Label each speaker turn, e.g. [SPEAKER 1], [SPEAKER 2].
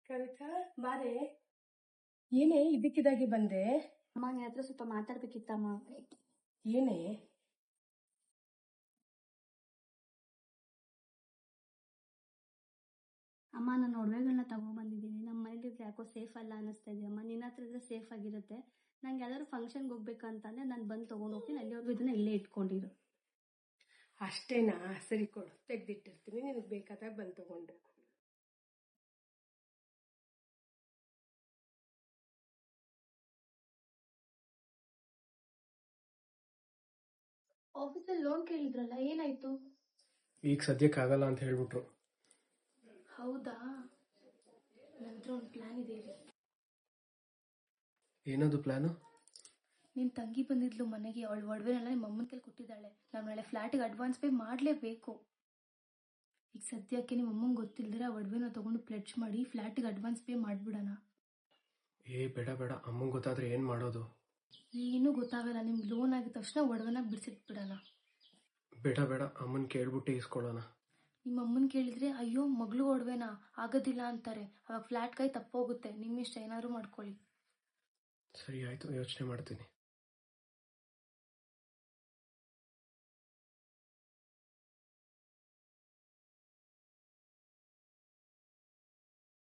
[SPEAKER 1] ಕವಿತಾ ಬಾರೆ. ಏನೇ ಇದಕ್ಕಿದಾಗಿ ಬಂದೆ?
[SPEAKER 2] ಅಮ್ಮ ನಿನ್ನ ಹತ್ರ ಸ್ವಲ್ಪ ಮಾತಾಡ್ಬೇಕಿತ್ತಮ್ಮ.
[SPEAKER 1] ಏನೇ?
[SPEAKER 2] ಅಮ್ಮ ನಾನು ಒಡವೆಗಳನ್ನ ತಗೊಂಡ್ಬಂದಿದ್ದೀನಿ. ನಮ್ಮ ಮನೇಲಿ ಯಾಕೋ ಸೇಫ್ ಅಲ್ಲ ಅನ್ನಿಸ್ತಾ ಇದೆ ಅಮ್ಮ. ನಿನ್ನ ಹತ್ರ ಇದ್ರೆ ಸೇಫ್ ಆಗಿರುತ್ತೆ. ನಂಗೆ ಯಾವ್ದಾದ್ರು ಫಂಕ್ಷನ್ಗೆ ಹೋಗ್ಬೇಕಂತಂದ್ರೆ ನಾನು ಬಂದು ತೊಗೊಂಡೋಗ್ತೀನಿ. ಅಲ್ಲಿವರೆಗೂ ಇದನ್ನ ಇಲ್ಲೇ ಇಟ್ಕೊಂಡಿರು.
[SPEAKER 1] ಅಷ್ಟೇನಾ? ಸರಿ ಕೊಡು, ತೆಗ್ದಿಟ್ಟಿರ್ತೀನಿ, ನಿನಗೆ ಬೇಕಾದಾಗ ಬಂದು ತಗೊಂಡು.
[SPEAKER 2] ಆಫೀಸಲ್ಲಿ ಲೋನ್ ಕೇಳಿದ್ರಲ್ಲ, ಏನಾಯ್ತು?
[SPEAKER 3] ಈಗ ಸದ್ಯಕ್ಕೆ ಆಗಲ್ಲ ಅಂತ ಹೇಳ್ಬಿಟ್ರು.
[SPEAKER 2] ಹೌದಾ? ನಂತರ ಒಂದು ಪ್ಲಾನ್ ಇದೆ.
[SPEAKER 3] ಏನದು ಪ್ಲಾನು?
[SPEAKER 2] ನಿನ್ನ ತಂಗಿ ಬಂದಿದ್ಲು ಮನೆಗೆ. ಅವಳು ಒಡವೆನೆಲ್ಲ ನಿಮ್ಮ ಅಮ್ಮನ ಕೈಲಿ ಕೊಟ್ಟಿದ್ದಾಳೆ. ನಾವು ನಾಳೆ ಫ್ಲ್ಯಾಟಿಗೆ ಅಡ್ವಾನ್ಸ್ ಪೇ ಮಾಡಲೇಬೇಕು. ಈಗ ಸದ್ಯಕ್ಕೆ ನಿಮ್ಮ ಅಮ್ಮಂಗೆ ಗೊತ್ತಿಲ್ಲದಿರ ಒಡವೆನ ತೊಗೊಂಡು ಪ್ಲೆಡ್ಜ್ ಮಾಡಿ ಫ್ಲ್ಯಾಟಿಗೆ ಅಡ್ವಾನ್ಸ್ ಪೇ ಮಾಡಿಬಿಡೋಣ.
[SPEAKER 3] ಬೇಡ ಬೇಡ, ಅಮ್ಮಂಗೆ ಗೊತ್ತಾದ್ರೆ ಏನು ಮಾಡೋದು?
[SPEAKER 2] ಏನೂ ಗೊತ್ತಾಗಲ್ಲ. ನಿಮ್ಗೆ ಲೋನ್ ಆಗಿದ ತಕ್ಷಣ ಒಡವೆನ ಬಿಡಿಸಿಟ್ಬಿಡೋಣ.
[SPEAKER 3] ಬೇಡ ಬೇಡ, ಅಮ್ಮನ ಕೇಳ್ಬಿಟ್ಟು ಇಸ್ಕೊಳ್ಳೋಣ.
[SPEAKER 2] ನಿಮ್ಮ ಅಮ್ಮನ ಕೇಳಿದ್ರೆ ಅಯ್ಯೋ ಮಗಳು ಒಡವೆನಾ ಆಗೋದಿಲ್ಲ ಅಂತಾರೆ. ಅವಾಗ ಫ್ಲ್ಯಾಟ್ ಕೈ ತಪ್ಪೋಗುತ್ತೆ. ನಿಮ್ಮ ಇಷ್ಟ, ಏನಾದ್ರು ಮಾಡ್ಕೊಳ್ಳಿ.
[SPEAKER 3] ಸರಿ ಆಯಿತು, ಯೋಚನೆ ಮಾಡ್ತೀನಿ.